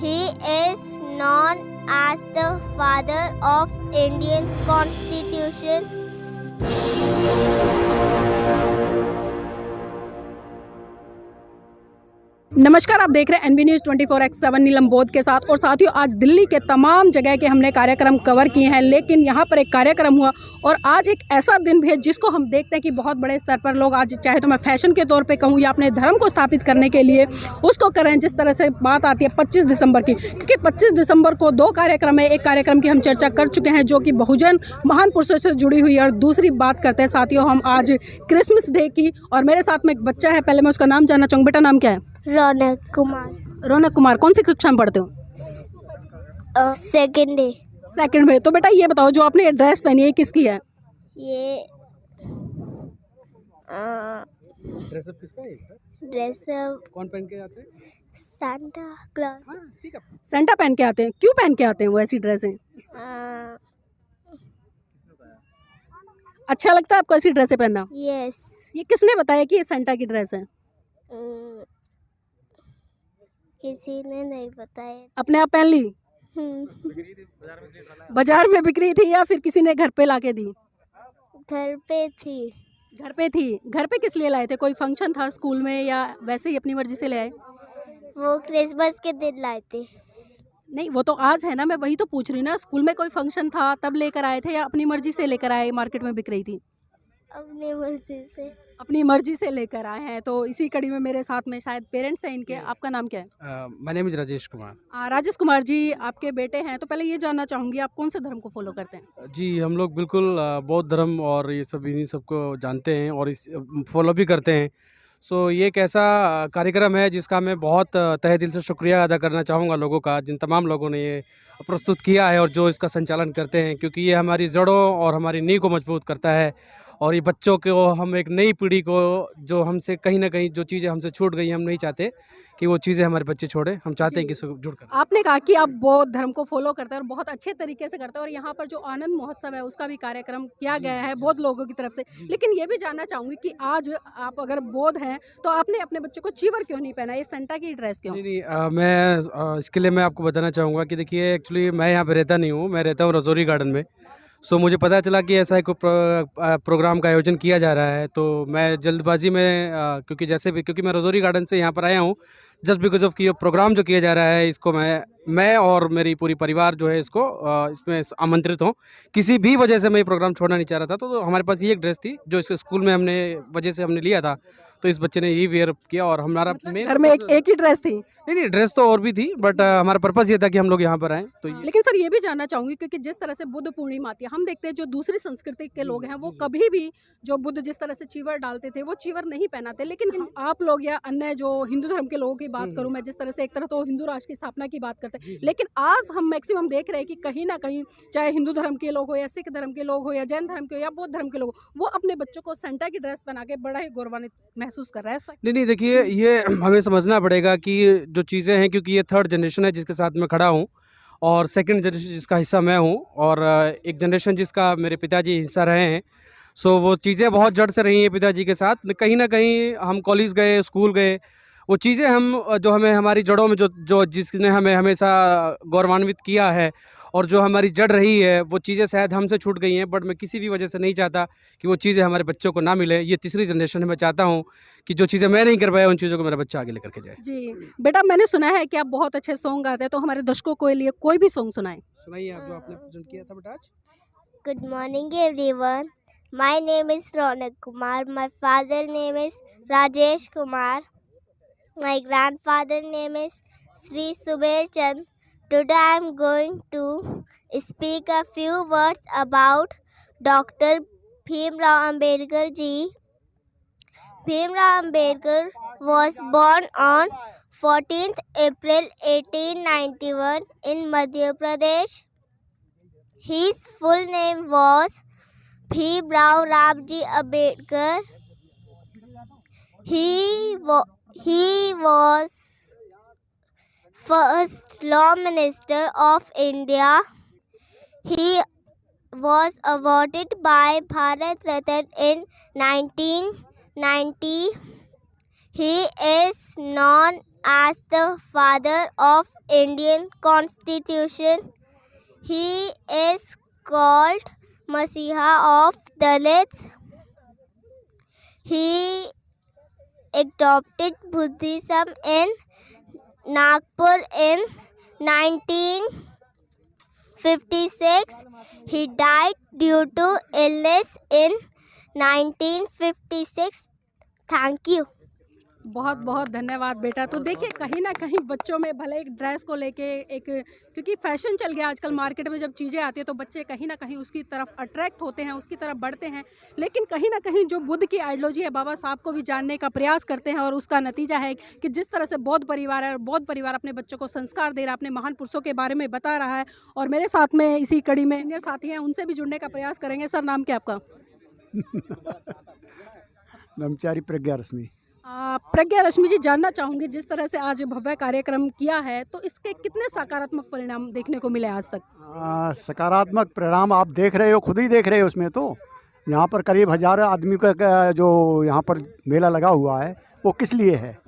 He is known as the father of Indian Constitution. नमस्कार, आप देख रहे हैं एनबी न्यूज़ 24x7 नीलम बोध के साथ। और साथियों, आज दिल्ली के तमाम जगह के हमने कार्यक्रम कवर किए हैं, लेकिन यहाँ पर एक कार्यक्रम हुआ और आज एक ऐसा दिन भी है जिसको हम देखते हैं कि बहुत बड़े स्तर पर लोग आज, चाहे तो मैं फैशन के तौर पे कहूँ या अपने धर्म को स्थापित करने के लिए उसको करें। जिस तरह से बात आती है 25 दिसंबर की, क्योंकि 25 दिसंबर को दो कार्यक्रम है। एक कार्यक्रम की हम चर्चा कर चुके हैं जो कि बहुजन महान पुरुषों से जुड़ी हुई है, और दूसरी बात करते हैं साथियों हम आज क्रिसमस डे की। और मेरे साथ में एक बच्चा है, पहले मैं उसका नाम जानना चाहूँगा। बेटा, नाम क्या है? रौनक कुमार। रौनक कुमार। कौन सी कक्षा में पढ़ते हो? Second day. सेकंड में। तो बेटा ये बताओ, जो आपने ड्रेस पहनी है किसकी है? ये ड्रेस अप किसका है? ड्रेस कौन पहन के आते हैं? Santa Claus. सेंटा पहन के आते हैं। क्यों पहन के आते हैं वो ऐसी ड्रेसें? अच्छा लगता है आपको ऐसी ड्रेसें पहनना? यस। ये किसने बताया कि ये सेंटा की ड्रेस है? किसी ने नहीं बताया। अपने आप पहन ली? बाजार में बिक्री थी या फिर किसी ने घर पे लाके दी? घर पे थी। घर पे थी। घर पे किस लिए लाए थे? कोई फंक्शन था स्कूल में या वैसे ही अपनी मर्जी से ले आए? वो क्रिसमस के दिन लाए थे। नहीं, वो तो आज है ना, मैं वही तो पूछ रही ना। स्कूल में कोई फंक्शन था तब लेकर आए थे या अपनी मर्जी से लेकर आए? मार्केट में बिक रही थी। अपनी मर्जी से। अपनी मर्जी से लेकर आए हैं। तो इसी कड़ी में मेरे साथ में शायद पेरेंट्स हैं इनके। आपका नाम क्या है? My name is Rajesh Kumar. Rajesh Kumar ji आपके बेटे हैं। तो पहले ये जानना चाहूँगी, आप कौन से धर्म को फॉलो करते हैं? जी, हम लोग बिल्कुल बौद्ध धर्म और ये सब इन्हीं सबको जानते हैं और इस फॉलो भी करते हैं। सो ये एक ऐसा कार्यक्रम है जिसका मैं बहुत तहे दिल से शुक्रिया अदा करना चाहूँगा लोगों का, जिन तमाम लोगों ने ये प्रस्तुत किया है और जो इसका संचालन करते हैं, क्योंकि ये हमारी जड़ों और हमारी नींव को मजबूत करता है। और ये बच्चों को, हम एक नई पीढ़ी को, जो हमसे कहीं ना कहीं जो चीज़ें हमसे छूट गई, हम नहीं चाहते कि वो चीज़ें हमारे बच्चे छोड़ें। हम चाहते हैं कि इसको जुड़ कर। आपने कहा कि आप बौद्ध धर्म को फॉलो करते हैं और बहुत अच्छे तरीके से करते हैं, और यहाँ पर जो आनंद महोत्सव है उसका भी कार्यक्रम किया गया है बौद्ध लोगों की तरफ से। लेकिन ये भी जानना चाहूँगी कि आज आप अगर बौद्ध हैं तो आपने अपने बच्चों को चीवर क्यों नहीं पहना? ये सेंटा की ड्रेस क्यों? नहीं नहीं, मैं इसके लिए मैं आपको बताना चाहूँगा कि देखिए, एक्चुअली मैं यहाँ पे रहता नहीं हूँ, मैं रहता हूँ रजौरी गार्डन में। सो मुझे पता चला कि ऐसा एक प्रोग्राम का आयोजन किया जा रहा है, तो मैं जल्दबाजी में क्योंकि मैं रजौरी गार्डन से यहाँ पर आया हूँ जस्ट बिकॉज ऑफ कि ये प्रोग्राम जो किया जा रहा है, इसको मैं और मेरी पूरी परिवार जो है इसको इसमें आमंत्रित हूँ। किसी भी वजह से मैं ये प्रोग्राम छोड़ना नहीं चाह रहा था, तो हमारे पास ये एक ड्रेस थी जो इस स्कूल में हमने लिया था, तो इस बच्चे ने यही वेयर किया। और हमारा घर में एक ही ड्रेस थी? नहीं, ड्रेस तो और भी थी, बट हमारा पर्पस ये था कि हम लोग यहाँ पर आएँ। तो लेकिन सर ये भी जानना चाहूंगी, क्योंकि जिस तरह से बुद्ध पूर्णिमा आती है, हम देखते हैं जो दूसरी संस्कृति के लोग हैं वो कभी भी जो बुद्ध जिस तरह से चीवर डालते थे वो चीवर नहीं पहनाते। लेकिन आप लोग या अन्य जो हिंदू धर्म के लोगों की बात करूं मैं, जिस तरह से एक तरह तो हिंदू राष्ट्र की स्थापना की बात करते हैं, लेकिन आज हम मैक्सिमम देख रहे हैं कि कहीं ना कहीं चाहे हिंदू धर्म के लोग हो या सिख धर्म के लोग हो या जैन धर्म के हो या बौद्ध धर्म के लोग हो, वो अपने बच्चों को सेंटा की ड्रेस पहना के बड़ा ही गौरवान्वित महसूस कर रहा है। नहीं, देखिए, ये हमें समझना पड़ेगा कि जो चीज़ें हैं, क्योंकि ये थर्ड जनरेशन है जिसके साथ मैं खड़ा हूँ, और सेकंड जनरेशन जिसका हिस्सा मैं हूँ, और एक जनरेशन जिसका मेरे पिताजी हिस्सा रहे हैं। सो वो चीज़ें बहुत जड़ से रही हैं पिताजी के साथ। कहीं ना कहीं हम कॉलेज गए, स्कूल गए, वो चीज़ें हमें हमारी जड़ों में जो जिसने हमें हमेशा गौरवान्वित किया है और जो हमारी जड़ रही है, वो चीज़ें शायद हमसे छूट गई हैं, बट मैं किसी भी वजह से नहीं चाहता कि वो चीज़ें हमारे बच्चों को ना मिले। ये तीसरी जनरेशन है, मैं चाहता हूँ कि जो चीज़ें मैं नहीं कर पाया उन चीज़ों को मेरा बच्चा आगे लेकर के जाए। जी बेटा, मैंने सुना है कि आप बहुत अच्छे सॉन्ग गाते हैं, तो हमारे दर्शकों के लिए कोई भी सॉन्ग सुनाएं। सुनाइए आप जो आपने प्रेजेंट किया था बेटा आज। Good morning everyone. My name is Ronak Kumar. My father name is Rajesh Kumar. My grandfather name is Sri Subair Chand. Today I am going to speak a few words about Dr. Bhimrao Ambedkar ji. Bhimrao Ambedkar was born on 14th April 1891 in Madhya Pradesh. His full name was Bhimrao Ramji Ambedkar. He was first Law Minister of India. He was awarded by Bharat Ratna in 1990. He is known as the father of Indian Constitution. He is called Masiha of Dalits. He adopted Buddhism in Nagpur in 1956. He died due to illness in 1956. Thank you. बहुत बहुत धन्यवाद बेटा। तो देखिए कहीं ना कहीं बच्चों में भले एक ड्रेस को लेके एक, क्योंकि फैशन चल गया आजकल मार्केट में, जब चीज़ें आती है तो बच्चे कहीं ना कहीं उसकी तरफ अट्रैक्ट होते हैं, उसकी तरफ बढ़ते हैं। लेकिन कहीं ना कहीं जो बुद्ध की आइडियोलॉजी है, बाबा साहब को भी जानने का प्रयास करते हैं और उसका नतीजा है कि जिस तरह से बौद्ध परिवार है और बौद्ध परिवार अपने बच्चों को संस्कार दे रहा है, अपने महान पुरुषों के बारे में बता रहा है। और मेरे साथ में इसी कड़ी में सीनियर साथी हैं, उनसे भी जुड़ने का प्रयास करेंगे। सर नाम क्या आपका? ब्रह्मचारी प्रज्ञा रश्मि। प्रज्ञा रश्मि जी, जानना चाहूँगी जिस तरह से आज भव्य कार्यक्रम किया है तो इसके कितने सकारात्मक परिणाम देखने को मिले आज तक? सकारात्मक परिणाम आप देख रहे हो, खुद ही देख रहे हो। उसमें तो यहाँ पर करीब 1000 आदमी का जो यहाँ पर मेला लगा हुआ है वो किस लिए है?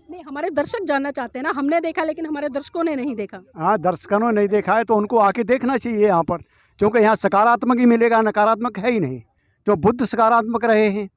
नहीं, हमारे दर्शक जानना चाहते हैं ना। हमने देखा लेकिन हमारे दर्शकों ने नहीं देखा। हाँ, दर्शकों ने नहीं देखा है तो उनको आके देखना चाहिए यहाँ पर, क्योंकि यहाँ सकारात्मक ही मिलेगा, नकारात्मक है ही नहीं। जो बुद्ध सकारात्मक रहे हैं,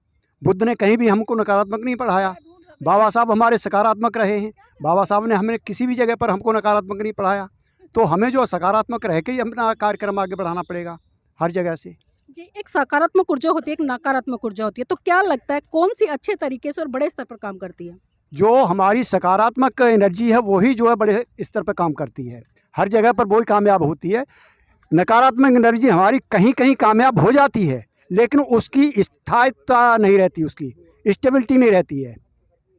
बुद्ध ने कहीं भी हमको नकारात्मक नहीं पढ़ाया। बाबा साहब हमारे सकारात्मक रहे हैं, बाबा साहब ने हमें किसी भी जगह पर हमको नकारात्मक नहीं पढ़ाया। तो हमें जो सकारात्मक रह के ही अपना कार्यक्रम आगे बढ़ाना पड़ेगा हर जगह से। जी, एक सकारात्मक ऊर्जा होती है, एक नकारात्मक ऊर्जा होती है, तो क्या लगता है कौन सी अच्छे तरीके से और बड़े स्तर पर काम करती है? जो हमारी सकारात्मक एनर्जी है वही जो है बड़े स्तर पर काम करती है, हर जगह पर वही कामयाब होती है। नकारात्मक एनर्जी हमारी कहीं कहीं कामयाब हो जाती है लेकिन उसकी स्थायित्व नहीं रहती, उसकी स्टेबिलिटी नहीं रहती है।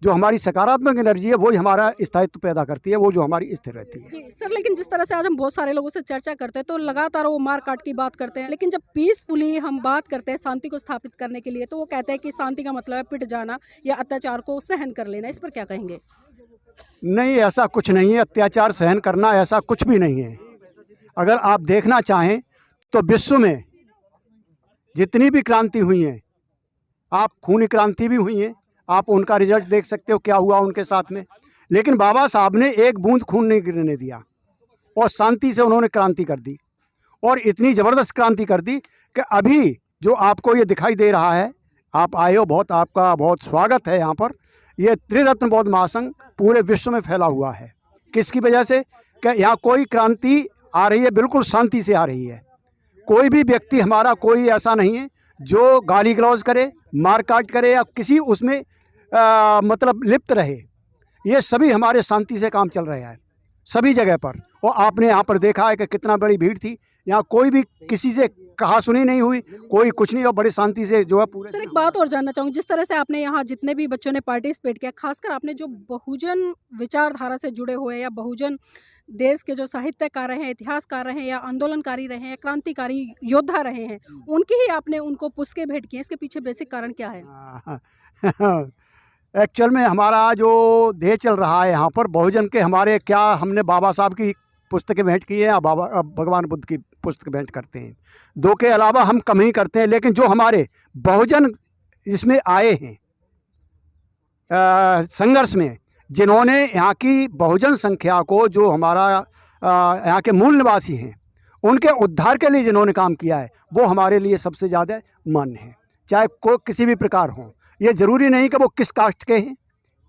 जो हमारी सकारात्मक एनर्जी है वही हमारा स्थायित्व पैदा करती है, वो जो हमारी स्थिर रहती है। जी सर, लेकिन जिस तरह से आज हम बहुत सारे लोगों से चर्चा करते हैं तो लगातार वो मार काट की बात करते हैं, लेकिन जब पीसफुली हम बात करते हैं शांति को स्थापित करने के लिए तो वो कहते हैं कि शांति का मतलब है पिट जाना या अत्याचार को सहन कर लेना। इस पर क्या कहेंगे? नहीं, ऐसा कुछ नहीं है। अत्याचार सहन करना ऐसा कुछ भी नहीं है। अगर आप देखना चाहें तो विश्व में जितनी भी क्रांति हुई हैं, आप खूनी क्रांति भी हुई हैं, आप उनका रिजल्ट देख सकते हो क्या हुआ उनके साथ में। लेकिन बाबा साहब ने एक बूंद खून नहीं गिरने दिया और शांति से उन्होंने क्रांति कर दी, और इतनी ज़बरदस्त क्रांति कर दी कि अभी जो आपको ये दिखाई दे रहा है, आप आए हो, बहुत आपका बहुत स्वागत है यहाँ पर। ये त्रिरत्न बौद्ध महासंघ पूरे विश्व में फैला हुआ है। किसकी वजह से? कि यहाँ कोई क्रांति आ रही है बिल्कुल शांति से आ रही है। कोई भी व्यक्ति हमारा कोई ऐसा नहीं है जो गाली गलौज करे, मार काट करे या किसी उसमें मतलब लिप्त रहे। ये सभी हमारे शांति से काम चल रहा है सभी जगह पर। और आपने यहाँ पर देखा है कि कितना बड़ी भीड़ थी, यहाँ कोई भी किसी से कहा सुनी नहीं हुई, कोई कुछ नहीं, और बड़ी शांति से जो है पूरे। सर एक बात और जानना चाहूँगी, जिस तरह से आपने यहाँ जितने भी बच्चों ने पार्टिसिपेट किया, खासकर आपने जो बहुजन विचारधारा से जुड़े हुए या बहुजन देश के जो साहित्यकार रहे हैं, इतिहासकार रहे हैं या आंदोलनकारी रहे हैं, क्रांतिकारी योद्धा रहे हैं, उनकी ही आपने उनको पुस्तकें भेंट की हैं। इसके पीछे बेसिक कारण क्या है? एक्चुअल में हमारा जो ध्येय चल रहा है यहाँ पर बहुजन के, हमारे क्या हमने बाबा साहब की पुस्तकें भेंट की हैं या भगवान बुद्ध की पुस्तक भेंट करते हैं। दो के अलावा हम कम ही करते हैं। लेकिन जो हमारे बहुजन इसमें आए हैं संघर्ष में, जिन्होंने यहाँ की बहुजन संख्या को, जो हमारा यहाँ के मूल निवासी हैं, उनके उद्धार के लिए जिन्होंने काम किया है, वो हमारे लिए सबसे ज़्यादा मान्य है। चाहे कोई किसी भी प्रकार हो, ये ज़रूरी नहीं कि वो किस कास्ट के हैं,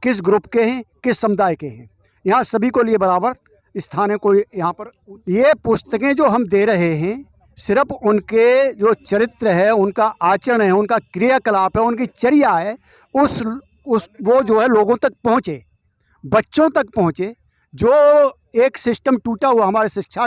किस ग्रुप के हैं, किस समुदाय के हैं, यहाँ सभी को लिए बराबर स्थान है। कोई यहाँ पर ये पुस्तकें जो हम दे रहे हैं सिर्फ उनके जो चरित्र है, उनका आचरण है, उनका क्रियाकलाप है, उनकी चर्या है, उस वो जो है लोगों तक पहुँचे, बच्चों तक पहुँचे। जो एक सिस्टम टूटा हुआ हमारे शिक्षा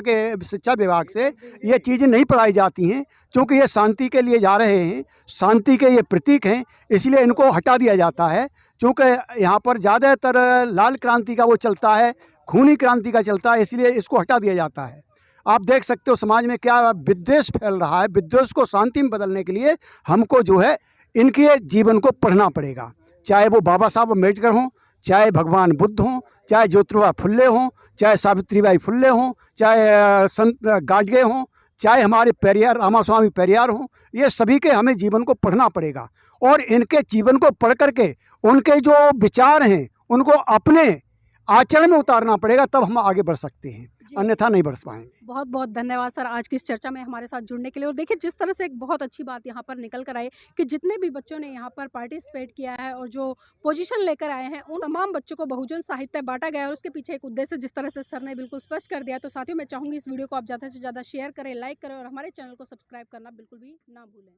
विभाग से ये चीज़ें नहीं पढ़ाई जाती हैं, क्योंकि ये शांति के लिए जा रहे हैं, शांति के ये प्रतीक हैं, इसलिए इनको हटा दिया जाता है। क्योंकि यहाँ पर ज़्यादातर लाल क्रांति का वो चलता है, खूनी क्रांति का चलता है, इसलिए इसको हटा दिया जाता है। आप देख सकते हो समाज में क्या विद्वेष फैल रहा है। विद्वेष को शांति में बदलने के लिए हमको जो है इनके जीवन को पढ़ना पड़ेगा, चाहे वो बाबा साहब अम्बेडकर हों, चाहे भगवान बुद्ध हों, चाहे ज्योतिबा फुल्ले हों, चाहे सावित्रीबाई फुल्ले हों, चाहे संत गाडगे हों, चाहे हमारे पेरियार रामास्वामी पेरियार हों, ये सभी के हमें जीवन को पढ़ना पड़ेगा। और इनके जीवन को पढ़ करके उनके जो विचार हैं उनको अपने आचरण में उतारना पड़ेगा, तब हम आगे बढ़ सकते हैं, अन्यथा नहीं बढ़ पाएंगे। बहुत बहुत धन्यवाद सर आज की इस चर्चा में हमारे साथ जुड़ने के लिए। और देखिए जिस तरह से एक बहुत अच्छी बात यहाँ पर निकल कर आई कि जितने भी बच्चों ने यहाँ पर पार्टिसिपेट किया है और जो पोजीशन लेकर आए हैं उन तमाम बच्चों को बहुजन साहित्य बांटा गया है और उसके पीछे एक उद्देश्य जिस तरह से सर ने बिल्कुल स्पष्ट कर दिया। तो साथियों मैं चाहूँगी इस वीडियो को आप ज़्यादा से ज़्यादा शेयर करें, लाइक करें और हमारे चैनल को सब्सक्राइब करना बिल्कुल भी ना भूलें।